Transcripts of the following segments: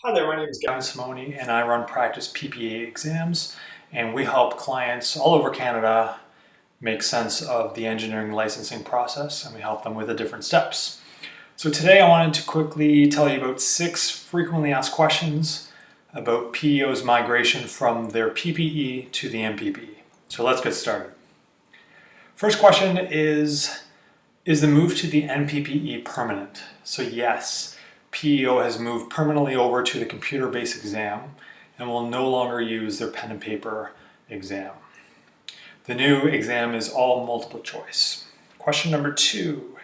Hi there, my name is Gavin Simone and I run practice PPE exams, and we help clients all over Canada make sense of the engineering licensing process, and we help them with the different steps. So today I wanted to quickly tell you about 6 frequently asked questions about PEOs migration from their PPE to the NPPE. So let's get started. First question is the move to the NPPE permanent? So yes. PEO has moved permanently over to the computer-based exam and will no longer use their pen and paper exam. The new exam is all multiple choice. Question number 2.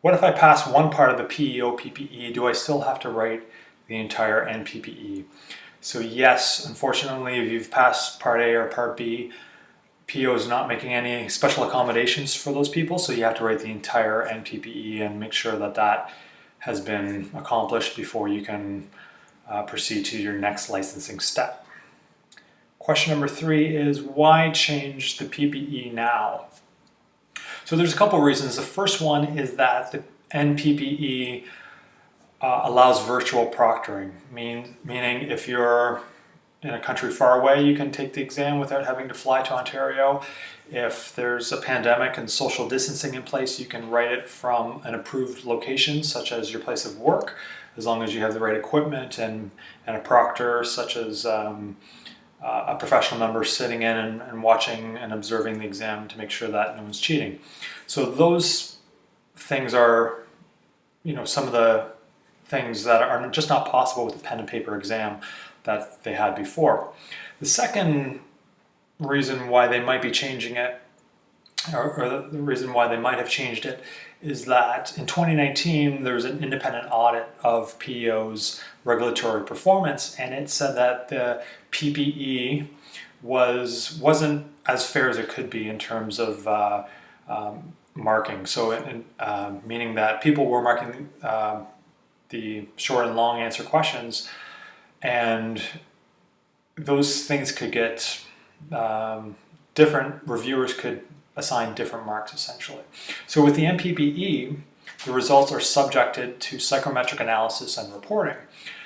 What if I pass one part of the PEO PPE? Do I still have to write the entire NPPE? So yes, unfortunately, if you've passed Part A or Part B, PEO is not making any special accommodations for those people, so you have to write the entire NPPE and make sure that that has been accomplished before you can proceed to your next licensing step. Question number 3 is why change the PPE now? So there's a couple reasons. The first one is that the NPPE allows virtual proctoring, meaning if you're in a country far away, you can take the exam without having to fly to Ontario. If there's a pandemic and social distancing in place, you can write it from an approved location, such as your place of work, as long as you have the right equipment and a proctor, such as a professional member sitting in and watching and observing the exam to make sure that no one's cheating. So those things are, some of the things that are just not possible with the pen and paper exam that they had before. The second reason why they might be changing it, or the reason why they might have changed it, is that in 2019 there was an independent audit of PEO's regulatory performance, and it said that the PPE wasn't as fair as it could be in terms of marking. So meaning that people were marking the short and long answer questions, and those things could get different, reviewers could assign different marks essentially. So with the NPPE, the results are subjected to psychometric analysis and reporting.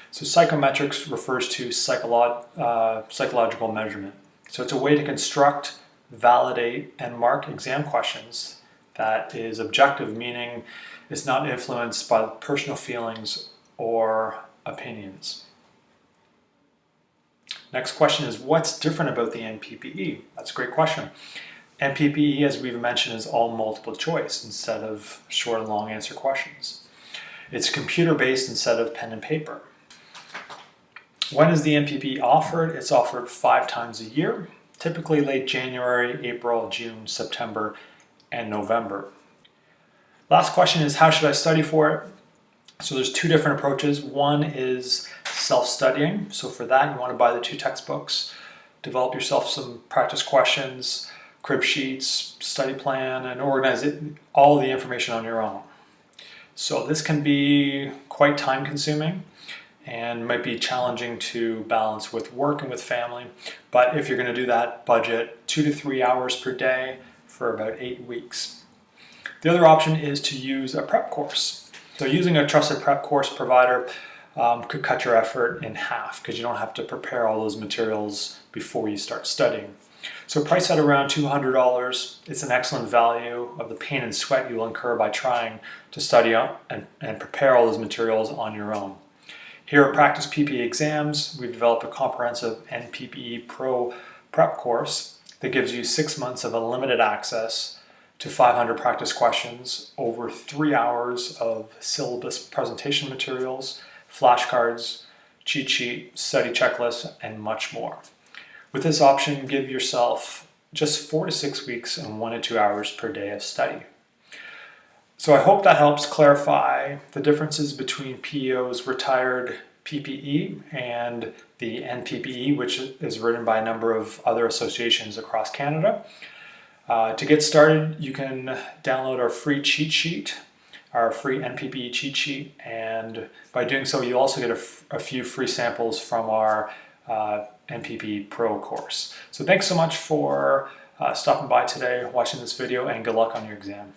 So psychometrics refers to psychological measurement. So it's a way to construct, validate, and mark exam questions that is objective, meaning it's not influenced by personal feelings or opinions. Next question is, what's different about the NPPE? That's a great question. NPPE, as we've mentioned, is all multiple choice instead of short and long answer questions. It's computer-based instead of pen and paper. When is the NPPE offered? It's offered 5 times a year, typically late January, April, June, September, and November. Last question is, how should I study for it? So there's 2 different approaches. One is self-studying. So for that, you want to buy the 2 textbooks, develop yourself some practice questions, crib sheets, study plan, and organize all the information on your own. So this can be quite time consuming and might be challenging to balance with work and with family. But if you're going to do that, budget 2 to 3 hours per day for about 8 weeks. The other option is to use a prep course. So using a trusted prep course provider could cut your effort in half because you don't have to prepare all those materials before you start studying. So priced at around $200, it's an excellent value of the pain and sweat you will incur by trying to study and prepare all those materials on your own. Here at Practice PPE Exams, we've developed a comprehensive NPPE Pro prep course that gives you 6 months of unlimited access to 500 practice questions, over 3 hours of syllabus presentation materials, flashcards, cheat sheet, study checklists, and much more. With this option, give yourself just 4 to 6 weeks and 1 to 2 hours per day of study. So I hope that helps clarify the differences between PEO's retired PPE and the NPPE, which is written by a number of other associations across Canada. To get started, you can download our free cheat sheet, our free NPPE cheat sheet, and by doing so, you also get a few free samples from our NPPE Pro course. So thanks so much for stopping by today, watching this video, and good luck on your exam.